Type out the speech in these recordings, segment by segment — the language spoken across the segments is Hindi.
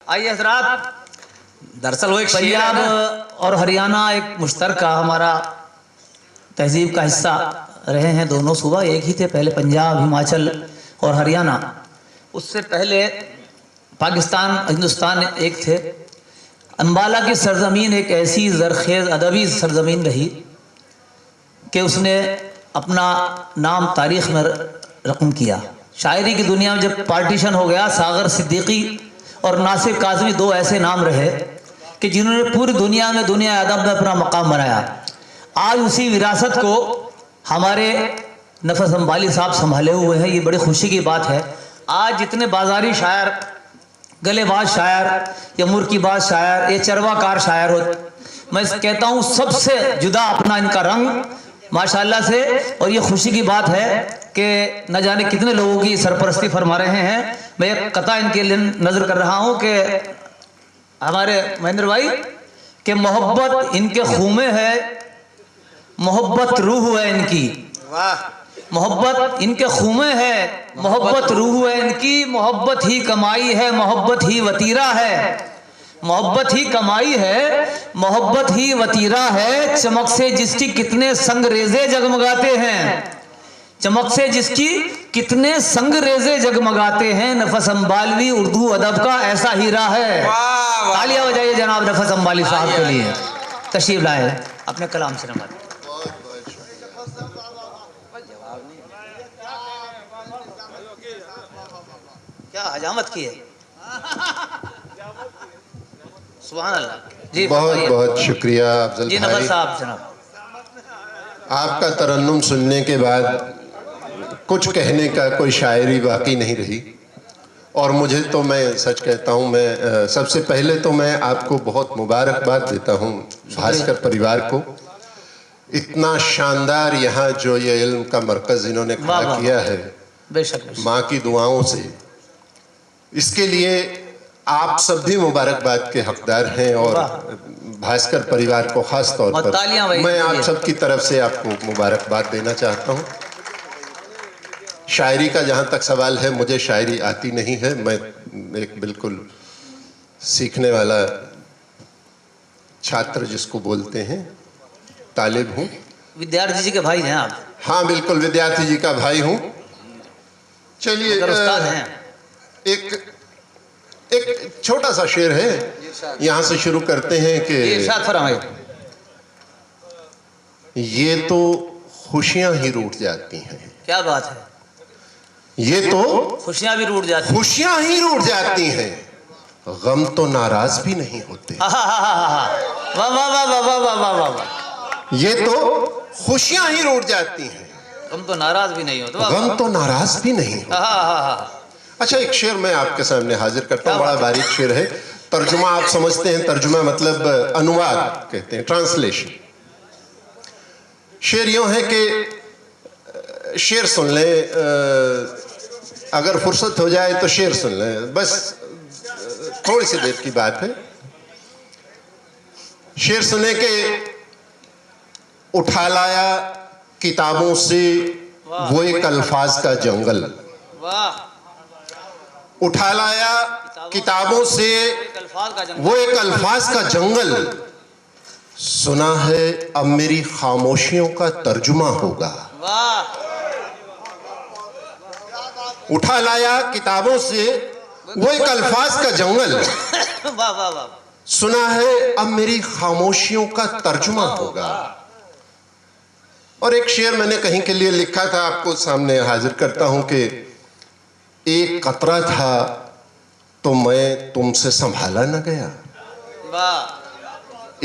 आइए हजरात, दरअसल वो एक पंजाब और हरियाणा एक मुश्तरका हमारा तहजीब का हिस्सा रहे हैं। दोनों सूबा एक ही थे, पहले पंजाब, हिमाचल और हरियाणा। उससे पहले पाकिस्तान, हिंदुस्तान एक थे। अम्बाला की सरजमीन एक ऐसी ज़रखेज़ अदबी सरजमीन रही कि उसने अपना नाम तारीख़ में रकम किया। शायरी की दुनिया में जब पार्टीशन हो गया, सागर सिद्दीकी और नासिर काज़मी दो ऐसे नाम रहे कि जिन्होंने पूरी दुनिया में, दुनिया अदब में अपना मकाम बनाया। आज उसी विरासत को हमारे नफस अंबाली साहब संभाले हुए हैं। ये बड़ी खुशी की बात है। आज जितने बाजारी शायर, गलेबाज शायर या मुर्कीबाज शायर, ये चरवाकार शायर हो, मैं कहता हूँ सबसे जुदा अपना इनका रंग माशाल्लाह से। और ये खुशी की बात है कि न जाने कितने लोगों की सरपरस्ती फरमा रहे हैं। मैं एक कथा इनके लिए नजर कर रहा हूँ कि हमारे महेंद्र भाई के मोहब्बत इनके खून में है, मोहब्बत रूह है इनकी। वाह, मोहब्बत इनके खून में है, मोहब्बत रूह है इनकी। मोहब्बत ही कमाई है, मोहब्बत ही वतीरा है। मोहब्बत ही कमाई है, मोहब्बत ही वतीरा है। चमक से जिसकी कितने संग रेजे जगमगाते हैं, चमक से जिसकी कितने संग रेजे जगमगाते हैं। नफस अंबालवी उर्दू अदब का ऐसा हीरा है। तालियां बजाइए जनाब नफस अंबाली साहब के लिए। तशरीफ लाए अपने कलाम से नमत। क्या हजामत की है, सुभान अल्लाह जी। बहुत बहुत शुक्रिया अफजल जी भाई। नमत साहब जनाब, आपका तरन्नुम सुनने के बाद कुछ कहने का कोई शायरी बाकी नहीं रही। और मुझे तो, मैं सच कहता हूँ, मैं सबसे पहले तो मैं आपको बहुत मुबारकबाद देता हूँ भास्कर परिवार को। इतना शानदार यहाँ जो ये इल्म का मरकज़ इन्होंने खड़ा किया है, बेशक माँ की दुआओं से, इसके लिए आप सब भी मुबारकबाद के हकदार हैं। और भास्कर परिवार को खास तौर पर मैं आप सब की तरफ से आपको मुबारकबाद देना चाहता हूँ। शायरी का जहाँ तक सवाल है, मुझे शायरी आती नहीं है। मैं एक बिल्कुल सीखने वाला छात्र जिसको बोलते हैं, तालिब हूँ। विद्यार्थी जी के भाई हैं आप? हाँ बिल्कुल, विद्यार्थी जी का भाई हूँ। चलिए, उस्ताद हैं। एक छोटा सा शेर है, यहाँ से शुरू करते हैं कि ये तो खुशियां ही रूठ जाती हैं। क्या बात है, ये तो खुशियां भी रूठ जाती, खुशियां ही रूठ जाती हैं, गम तो नाराज भी नहीं होते। वाह वाह वाह वाह वाह वाह वाह वाह। ये तो खुशियां ही रूठ जाती हैं, गम तो नाराज भी नहीं होते। गम तो नाराज भी नहीं होते। अच्छा, एक शेर मैं आपके सामने हाजिर करता हूँ। बड़ा बारीक शेर है। तर्जुमा आप समझते हैं, तर्जुमा मतलब अनुवाद कहते हैं, ट्रांसलेशन। शेर यूं है कि शेर सुन लें, अगर फुर्सत हो जाए तो शेर सुन लें, बस थोड़ी सी देर की बात है। शेर सुने के उठा लाया किताबों से वो एक अल्फाज का जंगल, उठा लाया किताबों से वो एक अल्फाज का जंगल। सुना है अब मेरी खामोशियों का तर्जुमा होगा। उठा लाया किताबों से वो एक अल्फाज का जंगल, सुना है अब मेरी खामोशियों का तर्जुमा होगा। और एक शेर मैंने कहीं के लिए लिखा था, आपको सामने हाजिर करता हूं कि एक कतरा था तो मैं तुमसे संभाला न गया।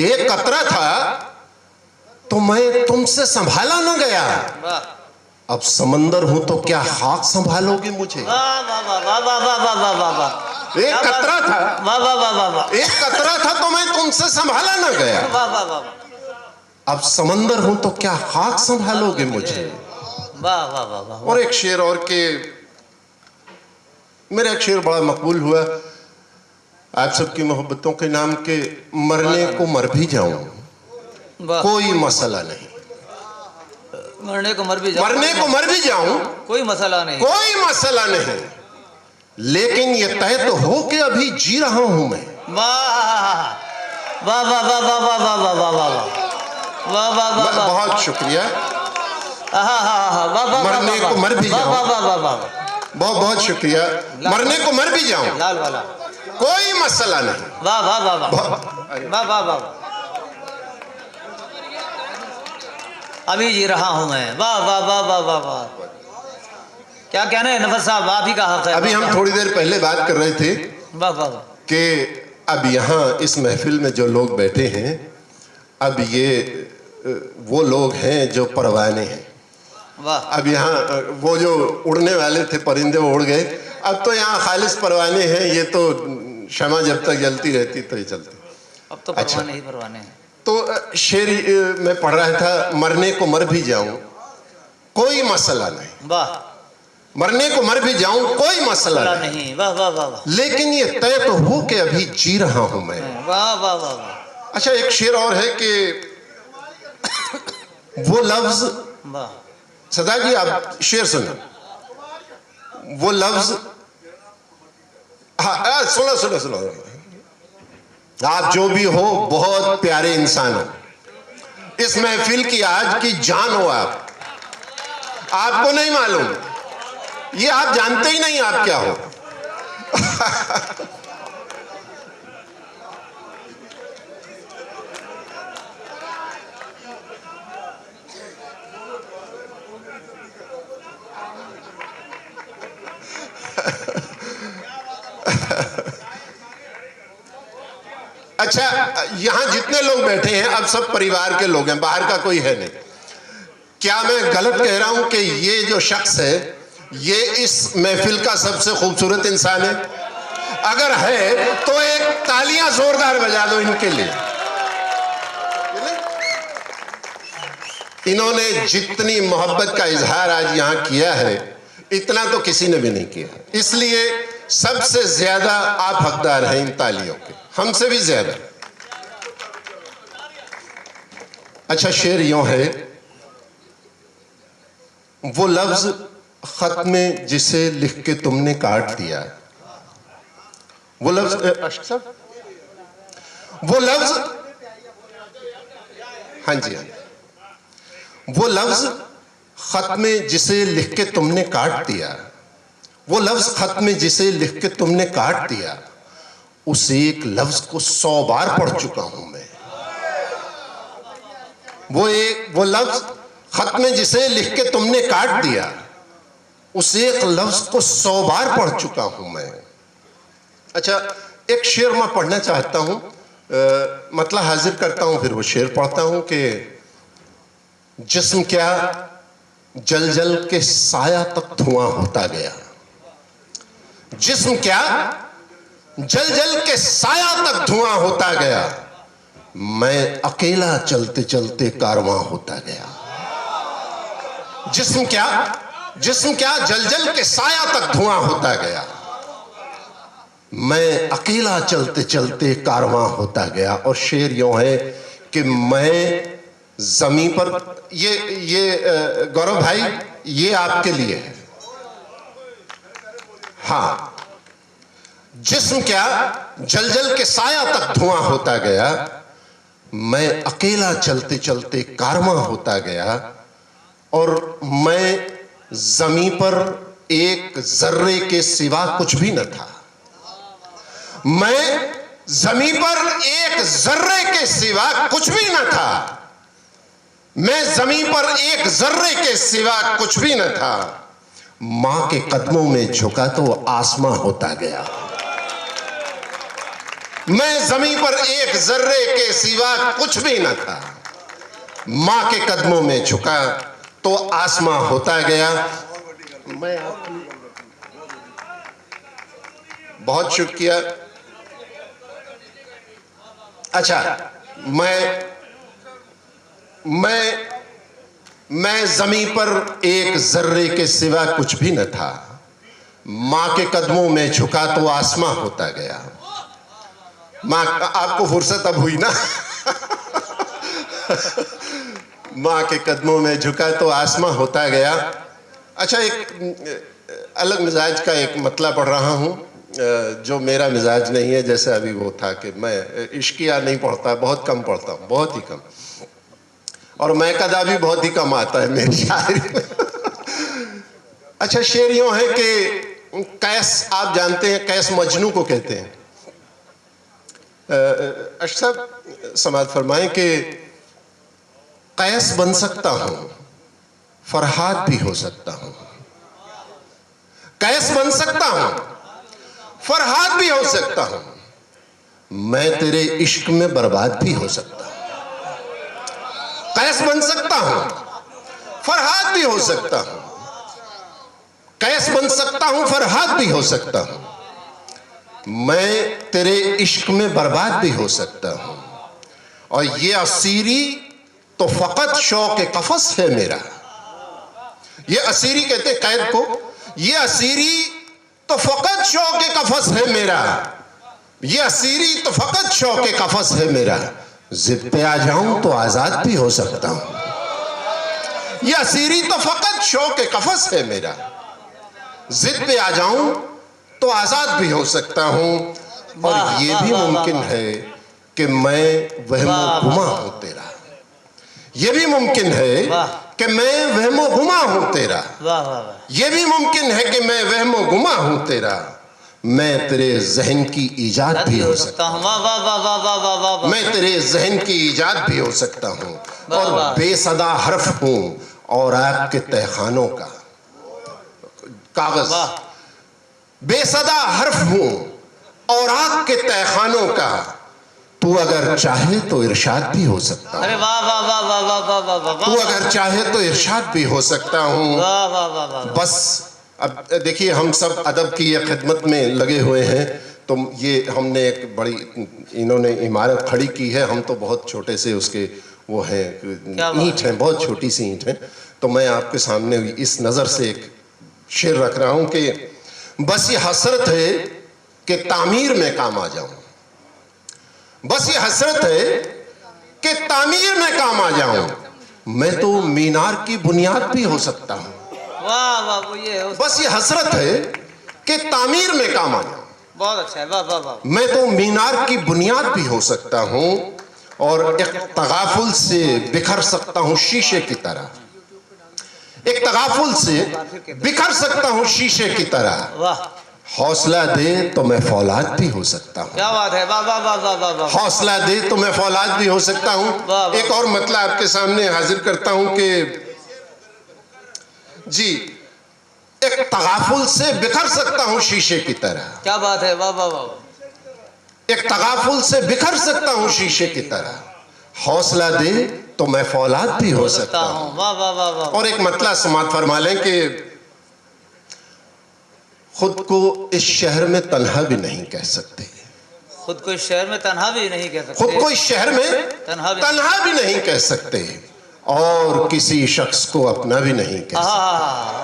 एक कतरा था तो मैं तुमसे संभाला न गया। अब समंदर हूं तो क्या खाक संभालोगे मुझे। एक कतरा था, एक कतरा था तो मैं तुमसे संभाला न गया। अब समंदर हूं तो क्या खाक संभालोगे मुझे। और एक शेर और के, मेरा एक शेर बड़ा मकबूल हुआ आप सबकी मोहब्बतों के नाम के, मरने को मर भी जाऊं कोई मसला नहीं। मरने को मर भी जाऊं, मरने को मर भी जाऊं कोई मसला नहीं, कोई मसला नहीं। लेकिन ये तय तो हो कि अभी जी रहा हूं मैं। वाह वाह वाह वाह वाह वाह वाह वाह वाह वाह वाह वाह वाह वाह। बहुत शुक्रिया। मरने को मर भी जाऊं। बहुत बहुत बहुत शुक्रिया। मरने को मर भी जाऊं, लाल वाला, कोई मसला नहीं। वाह वाह वाह वाह वाह वाह वाह। अभी जी रहा हूं मैं, वाह वाह वाह वाह वाह वाह। क्या कहना है नफर साहब, आप ही का हक है। अभी हम थोड़ी देर पहले बात कर रहे थे वाह वाह वाह। कि अब यहाँ इस महफिल में जो लोग बैठे हैं, अब ये वो लोग हैं जो परवाने हैं। वाह। अब यहाँ वो जो उड़ने वाले थे परिंदे वो उड़ गए, अब तो यहाँ खालिस परवाने हैं। ये तो शमा जब तक जलती रहती तो ये चलते। अब तो परवाने ही परवाने हैं। तो शेर मैं पढ़ रहा था, मरने को मर भी जाऊं कोई मसला नहीं। वाह। मरने को मर भी जाऊं कोई मसला नहीं। वाह वाह वाह वाह। लेकिन ये तय तो हो कि अभी जी रहा हूं मैं। वाह वाह वाह वाह। अच्छा, एक शेर और है कि वो लफ्ज, वाह। सदा जी आप शेर सुनो, वो लफ्ज, हाँ सुनो सुनो सुनो, आप जो भी हो बहुत प्यारे इंसान हो, इस महफिल की आज की जान हो आप। आपको नहीं मालूम, ये आप जानते ही नहीं आप क्या हो। अच्छा, यहां जितने लोग बैठे हैं अब सब परिवार के लोग हैं, बाहर का कोई है नहीं। क्या मैं गलत कह रहा हूं कि ये जो शख्स है ये इस महफिल का सबसे खूबसूरत इंसान है? अगर है तो एक तालियां जोरदार बजा दो इनके लिए। इन्होंने जितनी मोहब्बत का इजहार आज यहां किया है, इतना तो किसी ने भी नहीं किया। इसलिए सबसे ज्यादा आप हकदार हैं इन तालियों के, हमसे भी ज्यादा। अच्छा, शेर यूं है, वो लफ्ज खत में जिसे लिख के तुमने काट दिया, वो लफ्ज, वो लफ्ज, हाँ जी हाँ, वो लफ्ज खत में जिसे लिख के तुमने काट दिया, वो लफ्ज खत में जिसे लिख के तुमने काट दिया, उस एक लफ्ज को 100 बार पढ़ चुका हूं मैं। वो लफ्ज खत में जिसे लिख के तुमने काट दिया, उस एक लफ्ज को 100 बार पढ़ चुका हूं मैं। अच्छा, एक शेर मैं पढ़ना चाहता हूं, मतलब हाजिर करता हूं, फिर वो शेर पढ़ता हूं कि जिस्म क्या जल जल के साया तक धुआं होता गया, जिस्म क्या जल जल के साया तक धुआं होता गया, मैं अकेला चलते चलते कारवां होता गया। जिस्म क्या जल जल के साया तक धुआं होता गया, मैं अकेला चलते चलते कारवां होता गया। और शेर यूं है कि मैं जमीन पर, ये गौरव भाई ये आपके लिए है। हाँ, जिस्म क्या जल जल के साया तक धुआं होता गया, मैं अकेला चलते चलते कारवां होता गया, और मैं जमीन पर एक जर्रे के सिवा कुछ भी न था। मैं जमीन पर एक जर्रे के सिवा कुछ भी न था, मैं जमीन पर एक जर्रे के सिवा कुछ भी न था। मां के कदमों में झुका तो आसमां होता गया, मैं जमीन पर एक जर्रे के सिवा कुछ भी न था, मां के कदमों में झुका तो आसमां होता गया। मैं आपकी बहुत शुक्रिया। अच्छा, मैं जमीन पर एक जर्रे के सिवा कुछ भी न था, मां के कदमों में झुका तो आसमां होता गया। मां, आपको फुर्सत अब हुई ना? मां के कदमों में झुका तो आसमां होता गया। अच्छा, एक अलग मिजाज का एक मतला पढ़ रहा हूँ जो मेरा मिजाज नहीं है। जैसे अभी वो था कि मैं इश्किया नहीं पढ़ता, बहुत कम पढ़ता हूँ, बहुत ही कम, और मैं कदा भी बहुत ही कम आता है मेरी शायरी में। अच्छा, शेर यूं है कि कैस, आप जानते हैं कैस मजनू को कहते हैं। अशरफ समाज फरमाएं कि कैस बन सकता हूं, फरहाद भी हो सकता हूं। कैस बन सकता हूं, फरहाद भी हो सकता हूं। मैं तेरे इश्क में बर्बाद भी हो सकता हूं। कैस बन सकता हूं, फरहाद भी हो सकता हूं। कैस बन सकता हूं, फरहाद भी हो सकता हूं। मैं तेरे इश्क में बर्बाद भी हो सकता हूं। और ये असीरी तो फकत शौक कफस है मेरा। ये असीरी कहते कैद को, ये असीरी तो फकत शौक कफस है मेरा। ये असीरी तो फकत शौक कफस है मेरा। जिद पे आ जाऊं तो आजाद भी हो सकता हूं। ये असीरी तो फकत शौक कफस है मेरा। जिद पे आ जाऊं तो आजाद भी हो सकता हूं। और ये भी मुमकिन है कि मैं वहमो गुमा हूं तेरा। ये भी मुमकिन है कि मैं वहमो गुमा हूं तेरा। ये भी मुमकिन है कि मैं वहमो गुमा हूं तेरा। मैं तेरे जहन की ईजाद भी हो सकता हूं। मैं तेरे जहन की ईजाद भी हो सकता हूं। और बेसदा हर्फ हूं और आपके तहखानों का कागज। बेसदा हर्फ हूं और आग के तहखानों का। तू अगर चाहे तो इरशाद भी हो सकता हूं। अरे वाह वाह वाह वाह वाह वाह वाह वाह। तू अगर चाहे तो इरशाद भी हो सकता हूं। वाह वाह वाह वाह। बस अब देखिए, हम सब अदब की ये खिदमत में लगे हुए हैं। तो ये हमने एक बड़ी, इन्होंने इमारत खड़ी की है। हम तो बहुत छोटे से उसके वो हैं, ईंट हैं, बहुत छोटी सी ईंट है। तो मैं आपके सामने इस नज़र से एक शेर रख रहा हूं कि बस ये हसरत है कि तामीर में काम आ जाऊं। बस ये हसरत है कि तामीर में काम आ जाऊं। मैं तो मीनार की बुनियाद भी हो सकता हूं। वाह वाह, वो ये बस ये हसरत है कि तामीर में काम आ जाऊं। बहुत अच्छा है। वाह वाह वाह। मैं तो मीनार की बुनियाद भी हो सकता हूं और एक तगाफुल से बिखर सकता हूं शीशे की तरह। एक तगाफुल से बिखर सकता हूं शीशे की तरह। वाह, हौसला दे तो मैं फौलाद भी हो सकता हूं। क्या बात है। वाह वाह वाह वाह वाह वाह। हौसला दे तो मैं फौलाद भी हो सकता हूं। वाह, वाह। एक और मतलब आपके सामने हाजिर करता हूं कि जी, एक तगाफुल से बिखर सकता हूं शीशे की तरह। क्या बात है। वाह वाह वाह। एक तगाफुल से बिखर सकता हूं शीशे की तरह। हौसला दे तो मैं फौलाद भी हो सकता हूं। वाह वाह वाह वाह। और एक मतलब समात फरमा लें कि खुद को इस शहर में तन्हा भी नहीं कह सकते। खुद को इस शहर में तन्हा भी नहीं कह सकते। खुद को इस शहर में तन्हा भी नहीं कह सकते। और किसी शख्स को अपना भी नहीं कह सकते।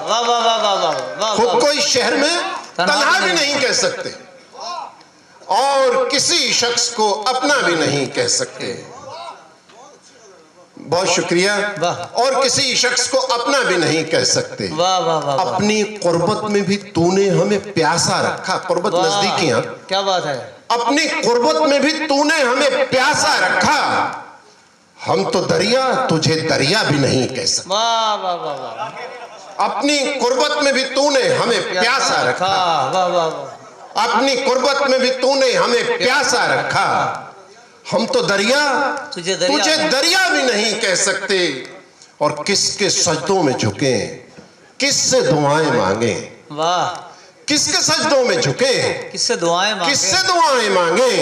वाह वाह वाह वाह वाह। खुद को इस शहर में तन्हा भी नहीं कह सकते और किसी शख्स को अपना भी नहीं कह सकते। बहुत शुक्रिया। और किसी शख्स को अपना भी नहीं कह सकते। वाह वाह वाह। अपनी कुर्बत में भी तूने हमें प्यासा रखा। कुर्बत नजदीकियां। क्या बात है। अपनी कुर्बत में भी तूने हमें प्यासा रखा। हम तो दरिया तुझे दरिया भी नहीं कह सकते। वाह वाह वाह वाह। अपनी कुर्बत में भी तूने हमें प्यासा रखा। वाह वाह वाह। अपनी कुर्बत में भी तूने हमें प्यासा रखा। हम तो दरिया तुझे दरिया भी नहीं कह सकते। और किसके सजदों में झुके, किससे दुआएं मांगे। वाह। किसके सजदों में झुके, किससे दुआएं मांगे। किससे दुआएं मांगे।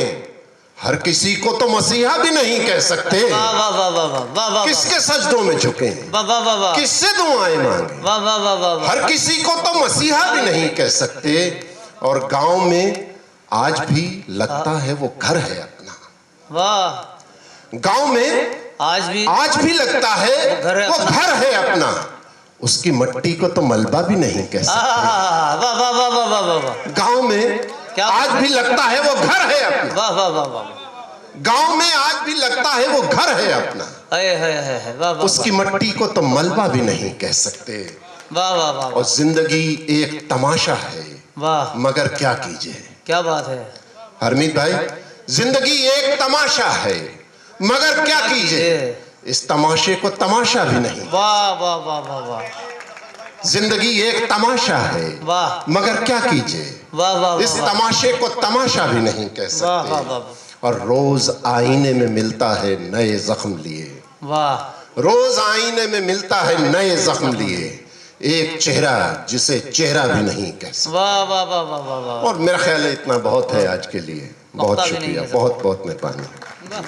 हर किसी को तो मसीहा भी नहीं कह सकते। वाह वाह वाह वाह वाह। किसके सजदों में झुके, वाह वाह वाह वाह। किससे दुआएं मांगे। वाह वाह वाह वाह। हर किसी को तो मसीहा भी नहीं कह सकते। और गांव में आज भी लगता है वो घर है अपना। वाह। गांव में आज भी लगता है वो घर है अपना। उसकी मट्टी को तो मलबा भी नहीं कह सकते। वाह वाह वाह वाह वाह वाह। गांव में आज भी लगता है वो घर है अपना। वाह वाह वाह वाह। गांव में आज भी लगता है वो घर है अपना। वाह वाह। उसकी मट्टी को तो मलबा भी नहीं कह सकते। वाह वाह वाह और जिंदगी एक तमाशा है, वाह, मगर क्या कीजिए। क्या बात है। हरमीत भाई, जिंदगी एक तमाशा है मगर क्या कीजिए, इस तमाशे को तमाशा भी नहीं। वाह वाह वाह वाह वाह, जिंदगी एक तमाशा है वाह मगर क्या कीजिए, वाह वाह इस तमाशे को तमाशा भी नहीं कह वाह वाह सकते। वाह और रोज आईने में मिलता है नए जख्म लिए, वाह, रोज आईने में मिलता है नए जख्म लिए, एक चेहरा जिसे चेहरा भी नहीं कह सकते। वाह वाह वाह वाह वाह वाह, और मेरा ख्याल है इतना बहुत है आज के लिए। बहुत नुक्ता भी नहीं शुक्रिया, है सब। बहुत बहुत मेहरबानी। वाह।